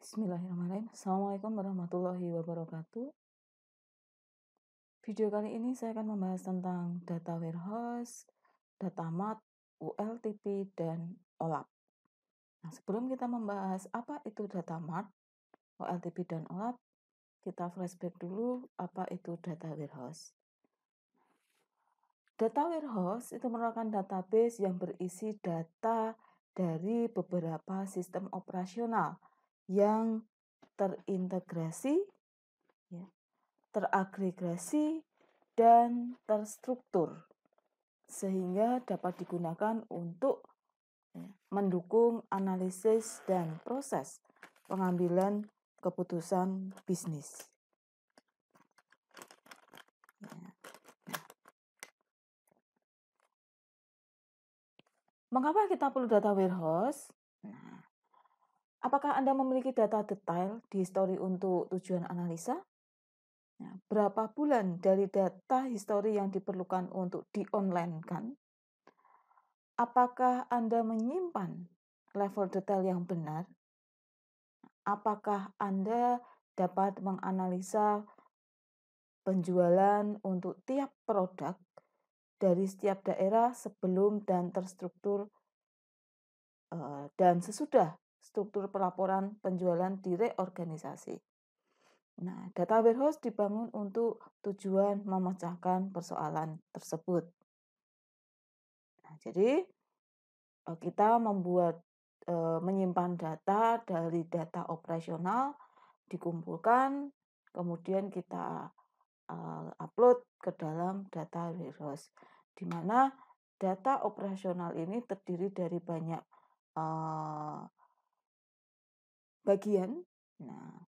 Bismillahirrahmanirrahim. Assalamualaikum warahmatullahi wabarakatuh. Video kali ini saya akan membahas tentang data warehouse, data mart, ULTP, dan OLAP. Nah, sebelum kita membahas apa itu data mart, ULTP, dan OLAP, kita flashback dulu apa itu data warehouse. Data warehouse itu merupakan database yang berisi data dari beberapa sistem operasional yang terintegrasi, ya, teragregasi, dan terstruktur sehingga dapat digunakan untuk mendukung analisis dan proses pengambilan keputusan bisnis. Mengapa kita perlu data warehouse? Apakah Anda memiliki data detail di histori untuk tujuan analisa? Berapa bulan dari data histori yang diperlukan untuk di-online-kan? Apakah Anda menyimpan level detail yang benar? Apakah Anda dapat menganalisa penjualan untuk tiap produk dari setiap daerah sebelum dan terstruktur dan sesudah struktur pelaporan penjualan di reorganisasi? Nah, data warehouse dibangun untuk tujuan memecahkan persoalan tersebut. Nah, jadi kita menyimpan data dari data operasional, dikumpulkan, kemudian kita upload ke dalam data warehouse, di mana data operasional ini terdiri dari banyak bagian. Nah,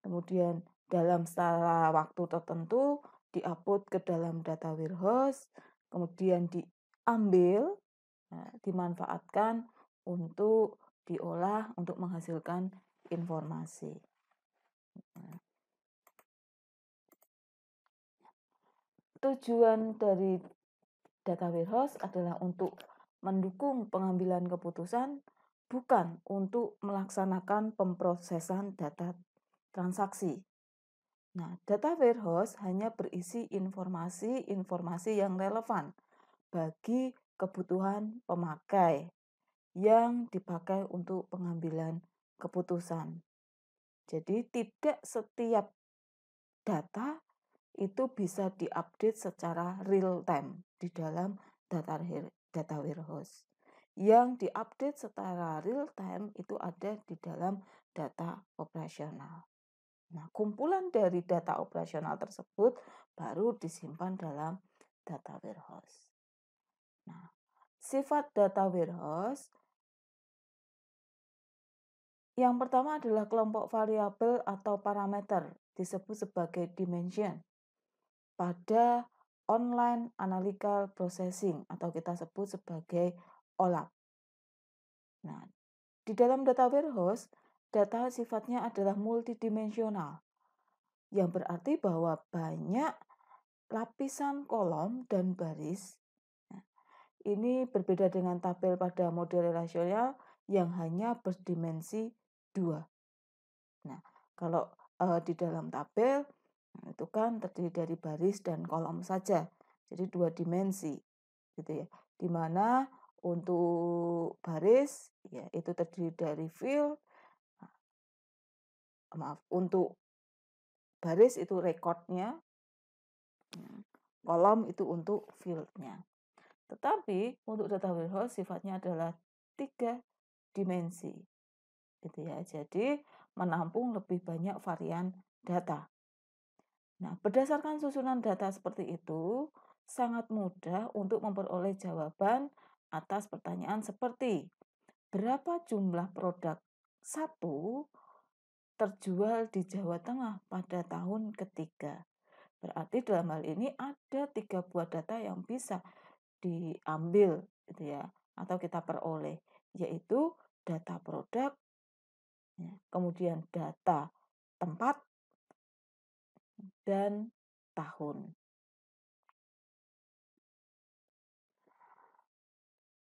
kemudian dalam skala waktu tertentu diupload ke dalam data warehouse, kemudian diambil, dimanfaatkan untuk diolah untuk menghasilkan informasi. Tujuan dari data warehouse adalah untuk mendukung pengambilan keputusan, bukan untuk melaksanakan pemrosesan data transaksi. Nah, data warehouse hanya berisi informasi yang relevan bagi kebutuhan pemakai yang dipakai untuk pengambilan keputusan. Jadi tidak setiap data itu bisa diupdate secara real time di dalam data warehouse. Yang diupdate secara real time itu ada di dalam data operasional. Nah, kumpulan dari data operasional tersebut baru disimpan dalam data warehouse. Nah, sifat data warehouse yang pertama adalah kelompok variabel atau parameter, disebut sebagai dimension, pada online analytical processing atau kita sebut sebagai OLAP. Nah, di dalam data warehouse, data sifatnya adalah multidimensional, yang berarti bahwa banyak lapisan kolom dan baris. Nah, ini berbeda dengan tabel pada model relasional yang hanya berdimensi 2. Nah, kalau di dalam tabel itu kan terdiri dari baris dan kolom saja, jadi 2 dimensi, gitu ya. Di mana untuk baris ya itu terdiri dari field, untuk baris itu rekodnya, kolom itu untuk fieldnya. Tetapi untuk data warehouse sifatnya adalah 3 dimensi, gitu ya. Jadi menampung lebih banyak varian data. Nah, berdasarkan susunan data seperti itu, sangat mudah untuk memperoleh jawaban atas pertanyaan seperti berapa jumlah produk 1 terjual di Jawa Tengah pada tahun ketiga. Berarti dalam hal ini ada 3 buah data yang bisa diambil, gitu ya, atau kita peroleh, yaitu data produk, kemudian data tempat, dan tahun.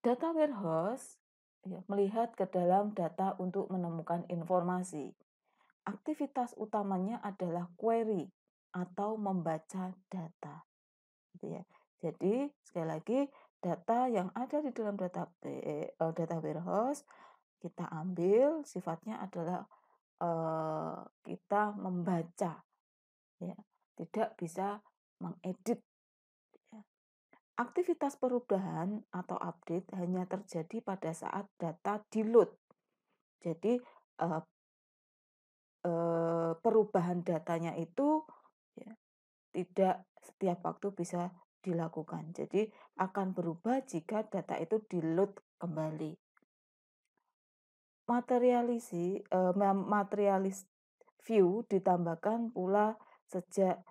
Data warehouse ya, melihat ke dalam data untuk menemukan informasi. Aktivitas utamanya adalah query atau membaca data, gitu ya. Jadi sekali lagi data yang ada di dalam data warehouse kita ambil sifatnya adalah kita membaca, ya, tidak bisa mengedit. Ya. Aktivitas perubahan atau update hanya terjadi pada saat data di-load. Jadi perubahan datanya itu ya, tidak setiap waktu bisa dilakukan. Jadi akan berubah jika data itu di-load kembali. Materialis view ditambahkan pula sejak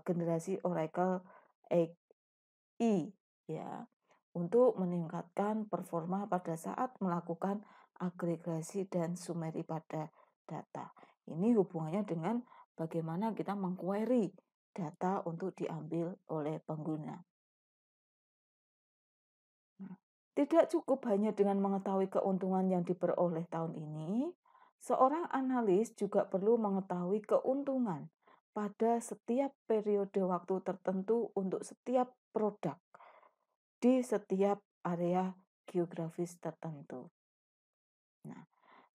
generasi Oracle AI ya untuk meningkatkan performa pada saat melakukan agregasi dan summary pada data. Ini hubungannya dengan bagaimana kita mengquery data untuk diambil oleh pengguna. Nah, tidak cukup hanya dengan mengetahui keuntungan yang diperoleh tahun ini, seorang analis juga perlu mengetahui keuntungan pada setiap periode waktu tertentu untuk setiap produk di setiap area geografis tertentu. Nah,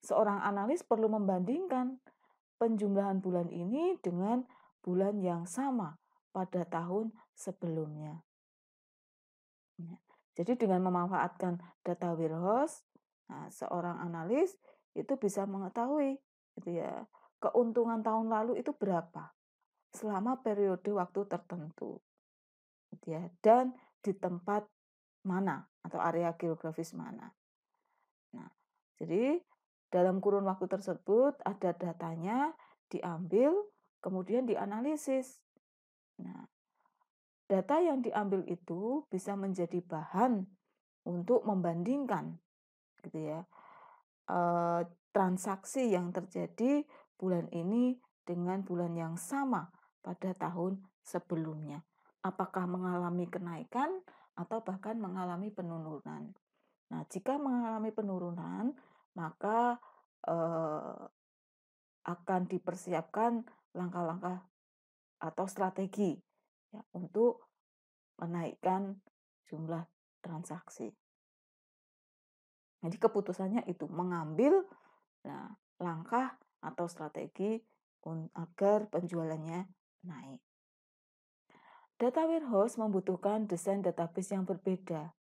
seorang analis perlu membandingkan penjumlahan bulan ini dengan bulan yang sama pada tahun sebelumnya. Ya. Jadi dengan memanfaatkan data warehouse, nah, seorang analis itu bisa mengetahui gitu ya, keuntungan tahun lalu itu berapa selama periode waktu tertentu gitu ya, dan di tempat mana atau area geografis mana. Nah, jadi dalam kurun waktu tersebut ada datanya diambil kemudian dianalisis. Nah, data yang diambil itu bisa menjadi bahan untuk membandingkan gitu ya transaksi yang terjadi bulan ini dengan bulan yang sama pada tahun sebelumnya. Apakah mengalami kenaikan atau bahkan mengalami penurunan. Nah, jika mengalami penurunan, maka akan dipersiapkan langkah-langkah atau strategi ya, untuk menaikkan jumlah transaksi. Jadi keputusannya itu mengambil langkah atau strategi agar penjualannya naik. Data warehouse membutuhkan desain database yang berbeda.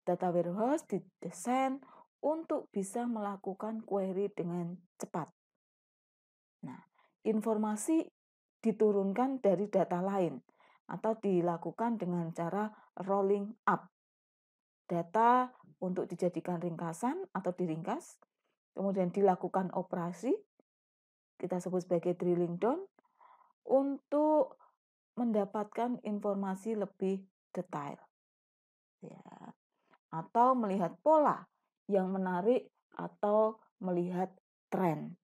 Data warehouse didesain untuk bisa melakukan query dengan cepat. Nah, informasi diturunkan dari data lain atau dilakukan dengan cara rolling up. Data untuk dijadikan ringkasan atau diringkas, kemudian dilakukan operasi, kita sebut sebagai drilling down, untuk mendapatkan informasi lebih detail. Ya. Atau melihat pola yang menarik atau melihat tren.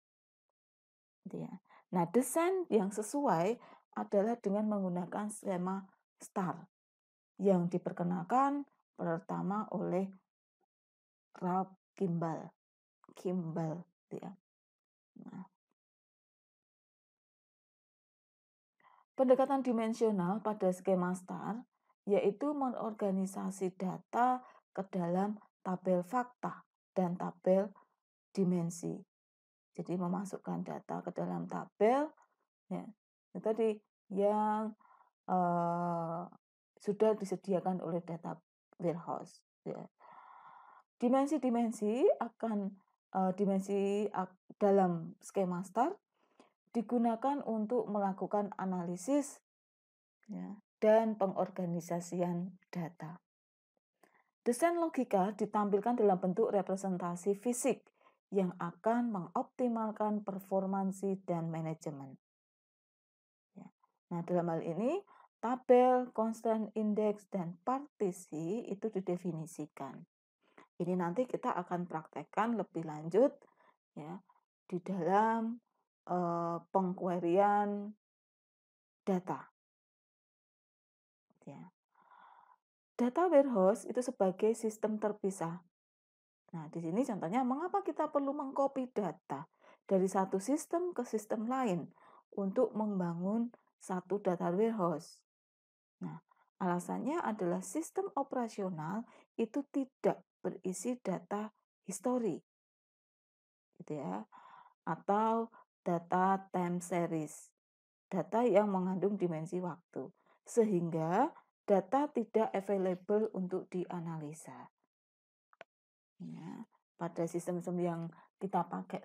Ya. Nah, desain yang sesuai adalah dengan menggunakan skema STAR yang diperkenalkan pertama oleh Ralph Kimball. Ya. Nah, pendekatan dimensional pada skema STAR yaitu mengorganisasi data ke dalam tabel fakta dan tabel dimensi. Jadi memasukkan data ke dalam tabel ya, itu tadi yang sudah disediakan oleh data warehouse. Ya. Dimensi-dimensi akan dimensi dalam skema STAR digunakan untuk melakukan analisis ya, dan pengorganisasian data. Desain logika ditampilkan dalam bentuk representasi fisik yang akan mengoptimalkan performansi dan manajemen. Ya. Nah, dalam hal ini, tabel, constant index, dan partisi itu didefinisikan. Ini nanti kita akan praktekkan lebih lanjut ya di dalam pengqueryan data. Ya. Data warehouse itu sebagai sistem terpisah Nah, di sini contohnya mengapa kita perlu mengcopy data dari satu sistem ke sistem lain untuk membangun satu data warehouse. Nah, alasannya adalah sistem operasional itu tidak berisi data history, gitu ya, atau data time series, data yang mengandung dimensi waktu, sehingga data tidak available untuk dianalisa. Ya, pada sistem-sistem yang kita pakai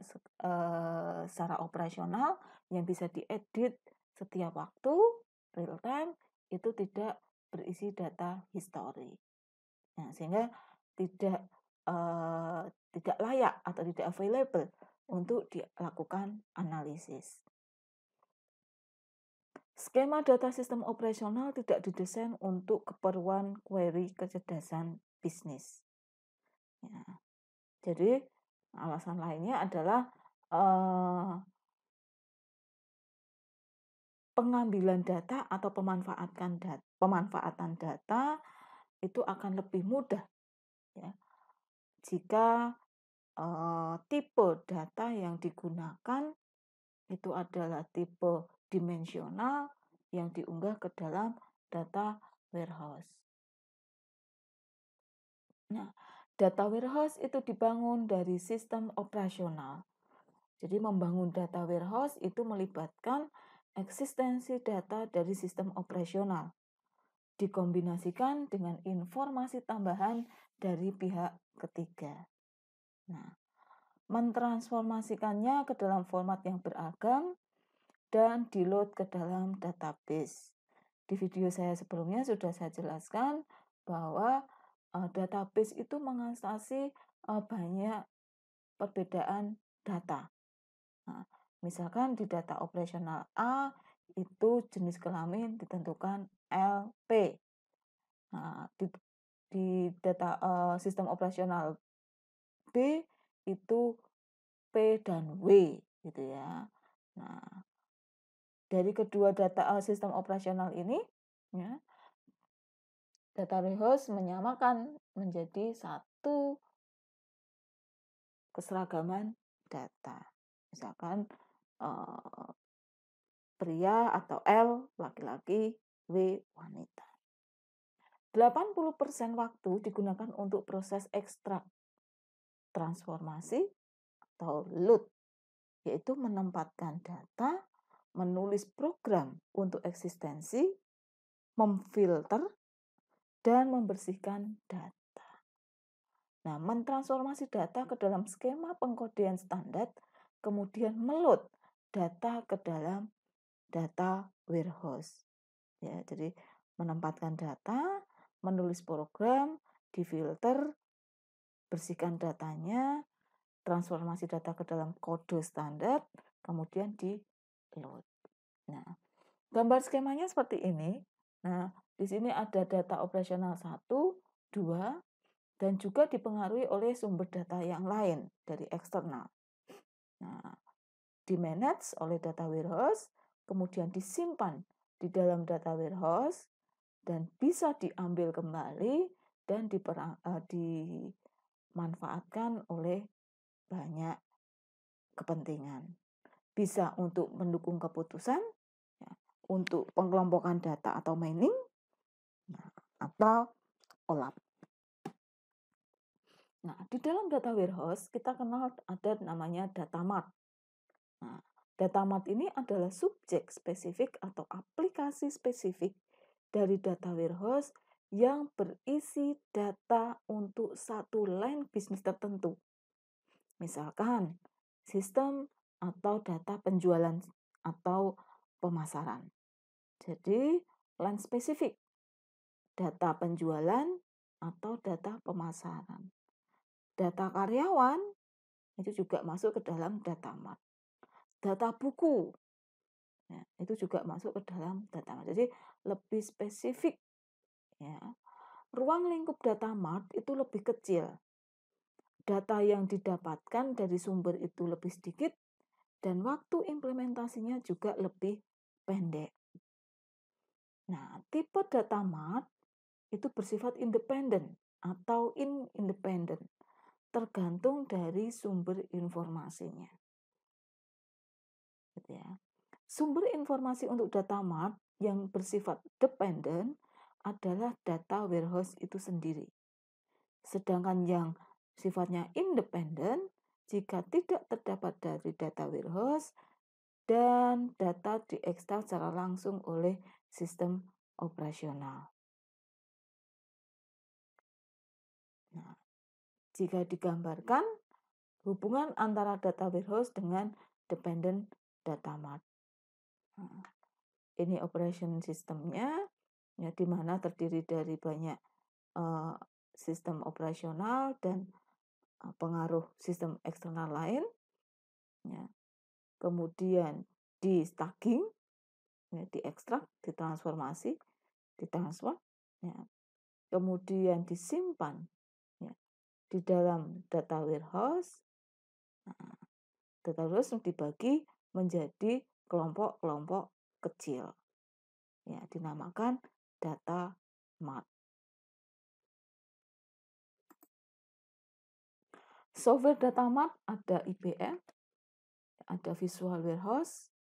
secara operasional yang bisa diedit setiap waktu real time itu tidak berisi data history. Nah, sehingga tidak tidak layak atau tidak available untuk dilakukan analisis. Skema data sistem operasional tidak didesain untuk keperluan query kecerdasan bisnis. Ya, jadi alasan lainnya adalah pengambilan data atau pemanfaatan data itu akan lebih mudah ya jika tipe data yang digunakan itu adalah tipe dimensional yang diunggah ke dalam data warehouse. Nah, data warehouse itu dibangun dari sistem operasional. Jadi membangun data warehouse itu melibatkan eksistensi data dari sistem operasional dikombinasikan dengan informasi tambahan dari pihak ketiga. Nah, mentransformasikannya ke dalam format yang beragam dan di-load ke dalam database. Di video saya sebelumnya sudah saya jelaskan bahwa database itu mengatasi banyak perbedaan data. Nah, misalkan di data operasional A itu jenis kelamin ditentukan LP. Nah, di data sistem operasional B itu P dan W gitu ya. Nah, dari kedua data sistem operasional ini ya, data warehouse menyamakan menjadi satu keseragaman data. Misalkan pria atau L laki-laki, W wanita. 80% waktu digunakan untuk proses ekstrak, transformasi, atau load, yaitu menempatkan data, menulis program untuk eksistensi, memfilter, dan membersihkan data. Nah, mentransformasi data ke dalam skema pengkodean standar, kemudian meload data ke dalam data warehouse. Ya, jadi menempatkan data, menulis program, difilter, bersihkan datanya, transformasi data ke dalam kode standar, kemudian di load. Nah, gambar skemanya seperti ini. Nah, di sini ada data operasional 1, 2, dan juga dipengaruhi oleh sumber data yang lain dari eksternal. Nah, di-manage oleh data warehouse, kemudian disimpan di dalam data warehouse, dan bisa diambil kembali dan dimanfaatkan oleh banyak kepentingan. Bisa untuk mendukung keputusan, ya, untuk pengelompokan data atau mining, nah, atau OLAP. Nah, di dalam data warehouse kita kenal ada namanya data mart. Nah, data mart ini adalah subjek spesifik atau aplikasi spesifik dari data warehouse yang berisi data untuk satu line bisnis tertentu. Misalkan sistem atau data penjualan atau pemasaran. Jadi line spesifik, data penjualan atau data pemasaran. Data karyawan itu juga masuk ke dalam data mart. Data buku, ya, itu juga masuk ke dalam data mart. Jadi lebih spesifik. Ya. Ruang lingkup data mart itu lebih kecil. Data yang didapatkan dari sumber itu lebih sedikit dan waktu implementasinya juga lebih pendek. Nah, tipe data mart itu bersifat independen atau independent. tergantung dari sumber informasinya. Gitu ya. Sumber informasi untuk data mart yang bersifat dependent adalah data warehouse itu sendiri. Sedangkan yang sifatnya independent jika tidak terdapat dari data warehouse dan data diekstrak secara langsung oleh sistem operasional. Nah, jika digambarkan hubungan antara data warehouse dengan dependent data mart. Nah, ini operation sistemnya, ya, di mana terdiri dari banyak sistem operasional dan pengaruh sistem eksternal lain. Ya. Kemudian di staging, ya, diekstrak, ditransformasi, ditransfer, ya. Kemudian disimpan, ya, di dalam data warehouse. Nah, data warehouse dibagi menjadi kelompok-kelompok kecil, ya, dinamakan data mart. Software data mart ada IBM, ada Visual Warehouse,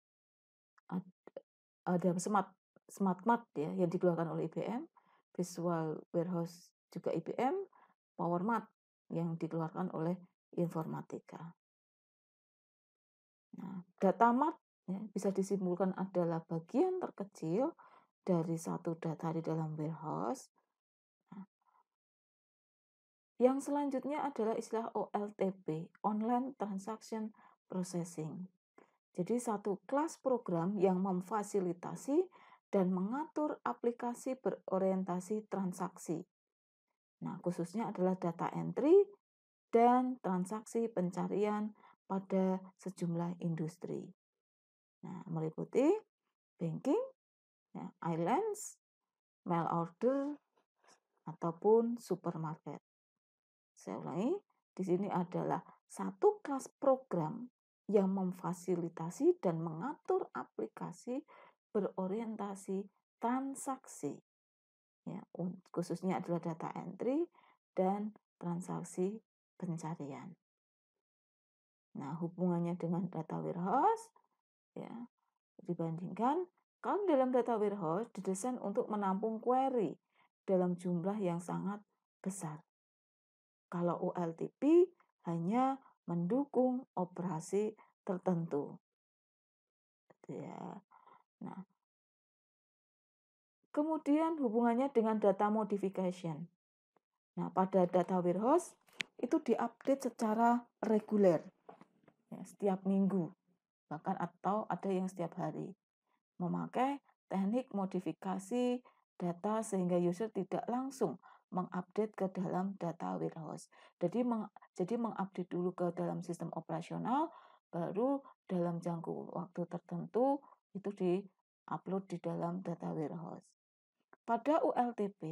ada Smart Mart ya yang dikeluarkan oleh IBM, Visual Warehouse juga IBM, Power Mart yang dikeluarkan oleh Informatika. Nah, data mart ya, bisa disimpulkan adalah bagian terkecil dari satu data di dalam warehouse. Nah, yang selanjutnya adalah istilah OLTP, Online Transaction Processing. Jadi satu kelas program yang memfasilitasi dan mengatur aplikasi berorientasi transaksi. Nah, khususnya adalah data entry dan transaksi pencarian pada sejumlah industri. Nah, meliputi banking, ya, islands, mail order, ataupun supermarket. Saya ulangi, di sini adalah satu kelas program yang memfasilitasi dan mengatur aplikasi berorientasi transaksi. Ya, khususnya adalah data entry dan transaksi pencarian. Nah, hubungannya dengan data warehouse, ya, dibandingkan kalau dalam data warehouse didesain untuk menampung query dalam jumlah yang sangat besar. Kalau OLTP hanya mendukung operasi tertentu. Ya. Nah, kemudian hubungannya dengan data modification. Nah, pada data warehouse itu diupdate secara reguler, ya, setiap minggu, bahkan atau ada yang setiap hari. Memakai teknik modifikasi data sehingga user tidak langsung mengupdate ke dalam data warehouse. Jadi mengupdate dulu ke dalam sistem operasional, baru dalam jangka waktu tertentu itu di-upload di dalam data warehouse. Pada ULTP,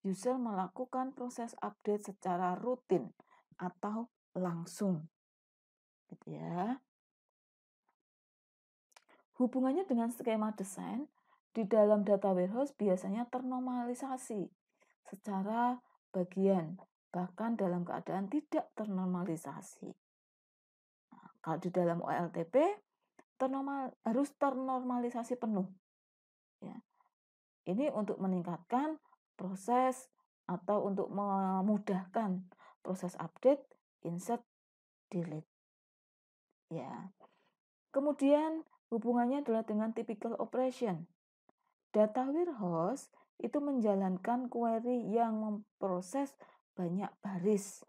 user melakukan proses update secara rutin atau langsung. Gitu ya. Hubungannya dengan skema desain, di dalam data warehouse biasanya ternormalisasi secara bagian, bahkan dalam keadaan tidak ternormalisasi. Nah, kalau di dalam OLTP harus ternormalisasi penuh. Ya. Ini untuk meningkatkan proses atau untuk memudahkan proses update, insert, delete. Ya. Kemudian hubungannya adalah dengan typical operation. Data warehouse itu menjalankan query yang memproses banyak baris.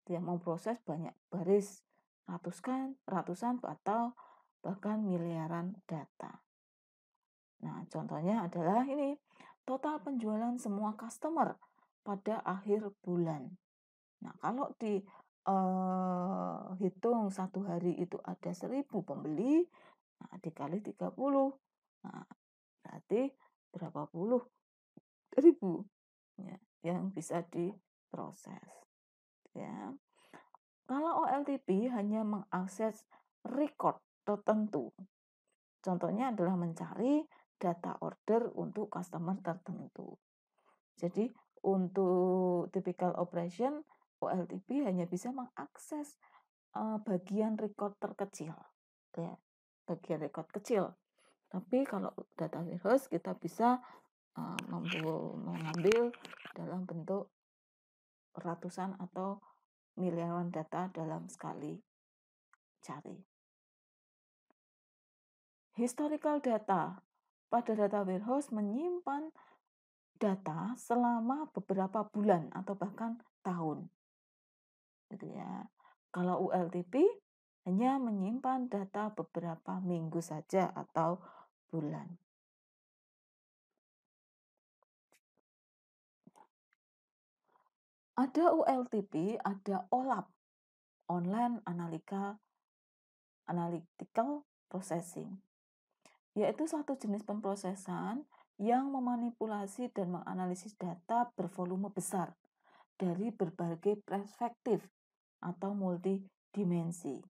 Yang memproses banyak baris, ratusan atau bahkan miliaran data. Nah, contohnya adalah ini, total penjualan semua customer pada akhir bulan. Nah, kalau hitung satu hari itu ada 1.000 pembeli, nah, dikali 30, nah, berarti berapa puluh ribu ya, yang bisa diproses. Ya. Kalau OLTP hanya mengakses record tertentu, contohnya adalah mencari data order untuk customer tertentu. Jadi untuk typical operation OLTP hanya bisa mengakses bagian record terkecil, ya, bagian record kecil. Tapi kalau data warehouse kita bisa mengambil dalam bentuk ratusan atau miliaran data dalam sekali cari. Historical data. Pada data warehouse menyimpan data selama beberapa bulan atau bahkan tahun. Gitu ya. Kalau ULTP hanya menyimpan data beberapa minggu saja atau bulan. Ada ULTP, ada OLAP, Online Analytical Processing, yaitu suatu jenis pemrosesan yang memanipulasi dan menganalisis data bervolume besar dari berbagai perspektif atau multidimensi.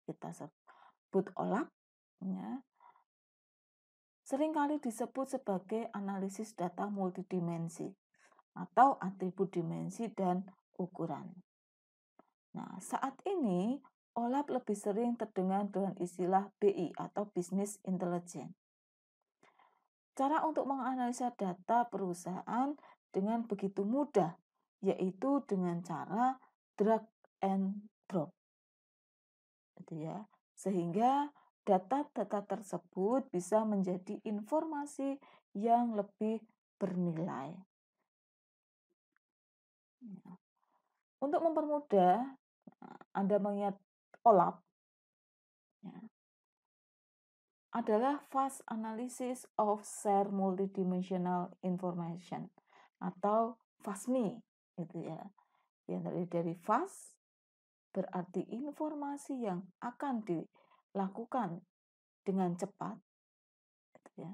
Kita sebut OLAP, ya, seringkali disebut sebagai analisis data multidimensi atau atribut dimensi dan ukuran. Nah, saat ini OLAP lebih sering terdengar dengan istilah BI atau Business Intelligence. Cara untuk menganalisa data perusahaan dengan begitu mudah, yaitu dengan cara drag and drop. Gitu ya. Sehingga data-data tersebut bisa menjadi informasi yang lebih bernilai. Untuk mempermudah Anda mengingat OLAP, ya, adalah Fast Analysis of Share Multidimensional Information atau FASMI, gitu ya. Yang dari fast berarti informasi yang akan dilakukan dengan cepat, gitu ya.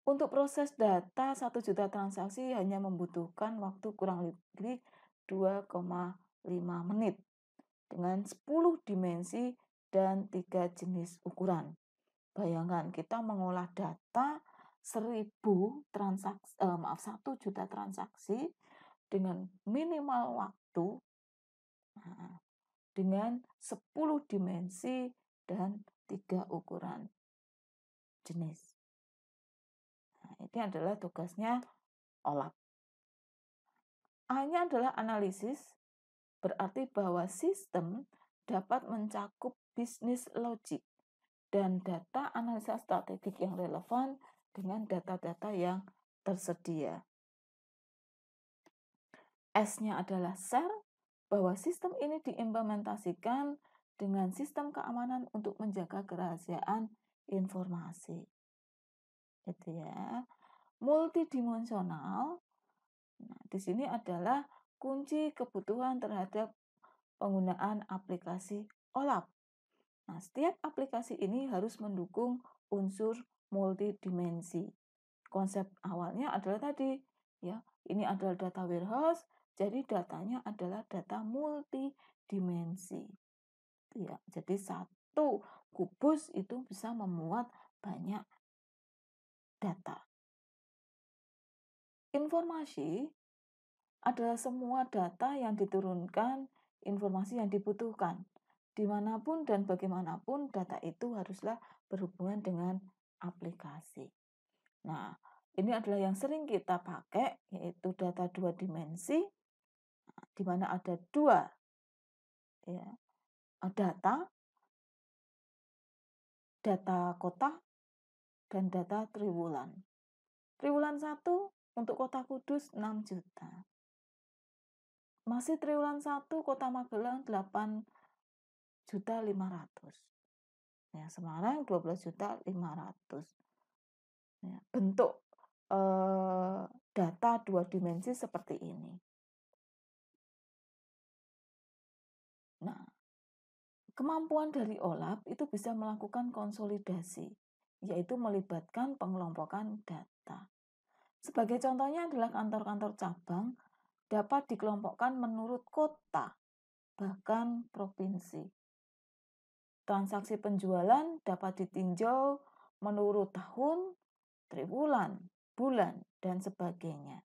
Untuk proses data 1 juta transaksi hanya membutuhkan waktu kurang lebih 2,5 menit dengan 10 dimensi dan 3 jenis ukuran. Bayangkan kita mengolah data 1 juta transaksi dengan minimal waktu dengan 10 dimensi dan 3 ukuran jenis. Nah, ini adalah tugasnya OLAP. A-nya adalah analisis, berarti bahwa sistem dapat mencakup bisnis logik dan data analisa strategik yang relevan dengan data-data yang tersedia. S-nya adalah share, bahwa sistem ini diimplementasikan dengan sistem keamanan untuk menjaga kerahasiaan informasi. Gitu ya. Multidimensional, nah, di sini adalah kunci kebutuhan terhadap penggunaan aplikasi OLAP. Nah, setiap aplikasi ini harus mendukung unsur multidimensi. Konsep awalnya adalah tadi, ya, ini adalah data warehouse, jadi datanya adalah data multidimensi. Ya, jadi satu kubus itu bisa memuat banyak data. Informasi adalah semua data yang diturunkan, informasi yang dibutuhkan. Dimanapun dan bagaimanapun data itu haruslah berhubungan dengan aplikasi. Nah, ini adalah yang sering kita pakai, yaitu data 2 dimensi, di mana ada 2 ya, data kota, dan data triwulan. Triwulan 1 untuk kota Kudus 6 juta. Masih triwulan 1 kota Magelang 8.500.000. Ya, Semarang 12.500.000. Ya, bentuk data 2 dimensi seperti ini. Nah, kemampuan dari OLAP itu bisa melakukan konsolidasi, yaitu melibatkan pengelompokan data. Sebagai contohnya adalah kantor-kantor cabang dapat dikelompokkan menurut kota, bahkan provinsi. Transaksi penjualan dapat ditinjau menurut tahun, triwulan, bulan, dan sebagainya.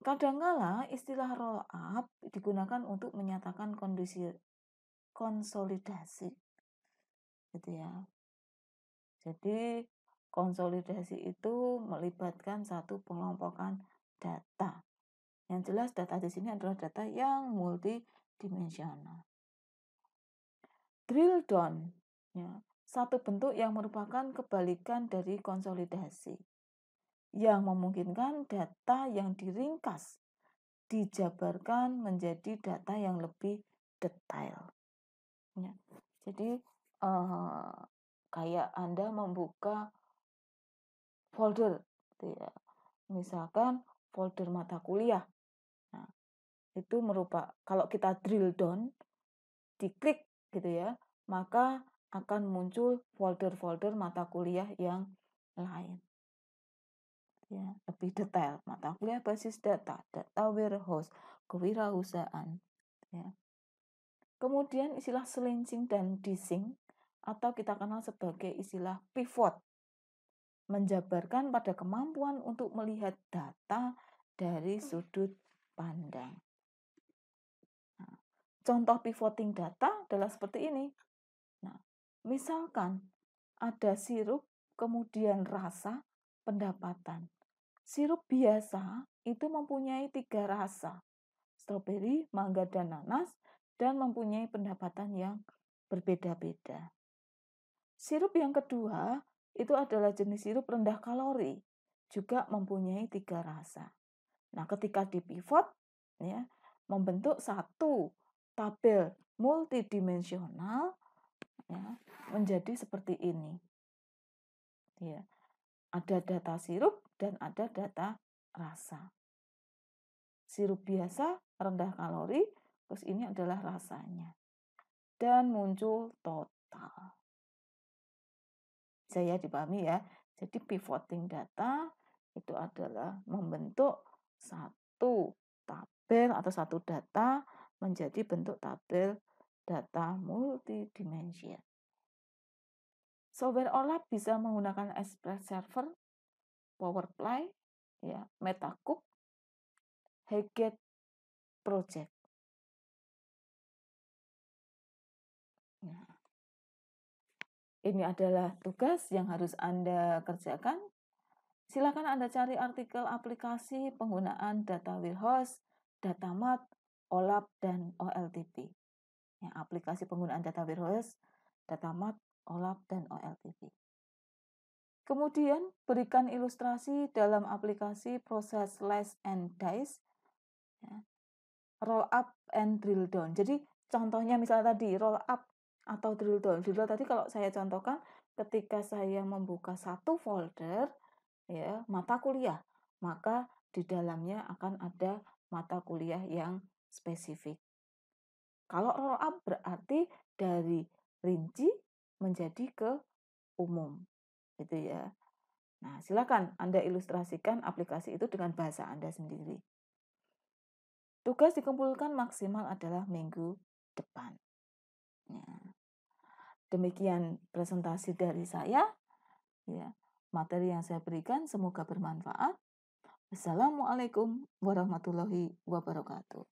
Kadangkala istilah roll up digunakan untuk menyatakan kondisi konsolidasi, gitu ya. Jadi konsolidasi itu melibatkan satu pengelompokan data. Yang jelas data di sini adalah data yang multidimensional. Drill down, ya, satu bentuk yang merupakan kebalikan dari konsolidasi, yang memungkinkan data yang diringkas dijabarkan menjadi data yang lebih detail. Ya. Jadi kayak Anda membuka folder, gitu ya. Misalkan folder mata kuliah. Nah, itu kalau kita drill down, diklik gitu ya, maka akan muncul folder-folder mata kuliah yang lain. Ya, lebih detail. Mata kuliah basis data, data warehouse, kewirausahaan. Ya. Kemudian istilah slincing dan dissing atau kita kenal sebagai istilah pivot menjabarkan pada kemampuan untuk melihat data dari sudut pandang. Nah, contoh pivoting data adalah seperti ini. Nah, misalkan ada sirup, kemudian rasa, pendapatan. Sirup biasa itu mempunyai 3 rasa, stroberi, mangga, dan nanas, dan mempunyai pendapatan yang berbeda-beda. Sirup yang kedua itu adalah jenis sirup rendah kalori, juga mempunyai 3 rasa. Nah, ketika dipivot, ya, membentuk satu tabel multidimensional, ya, menjadi seperti ini. Ya, ada data sirup dan ada data rasa. Sirup biasa rendah kalori, terus ini adalah rasanya. Dan muncul total. Saya dipahami ya. Jadi pivoting data itu adalah membentuk satu tabel atau satu data menjadi bentuk tabel data multidimension. Software OLAP bisa menggunakan Express Server, PowerPlay, ya, MetaCube, Higget Project. Nah, ini adalah tugas yang harus Anda kerjakan. Silakan Anda cari artikel aplikasi penggunaan data warehouse, data mart, OLAP, dan OLTP. Ya, aplikasi penggunaan data warehouse, data mart, OLAP, dan OLTP. Kemudian berikan ilustrasi dalam aplikasi proses slice and dice, ya, roll up and drill down. Jadi contohnya misalnya tadi roll up atau drill down. Drill down tadi kalau saya contohkan ketika saya membuka satu folder, ya, mata kuliah, maka di dalamnya akan ada mata kuliah yang spesifik. Kalau roll up berarti dari rinci menjadi ke umum, gitu ya. Nah, silakan Anda ilustrasikan aplikasi itu dengan bahasa Anda sendiri. Tugas dikumpulkan maksimal adalah minggu depan. Ya. Demikian presentasi dari saya. Ya, materi yang saya berikan semoga bermanfaat. Assalamualaikum warahmatullahi wabarakatuh.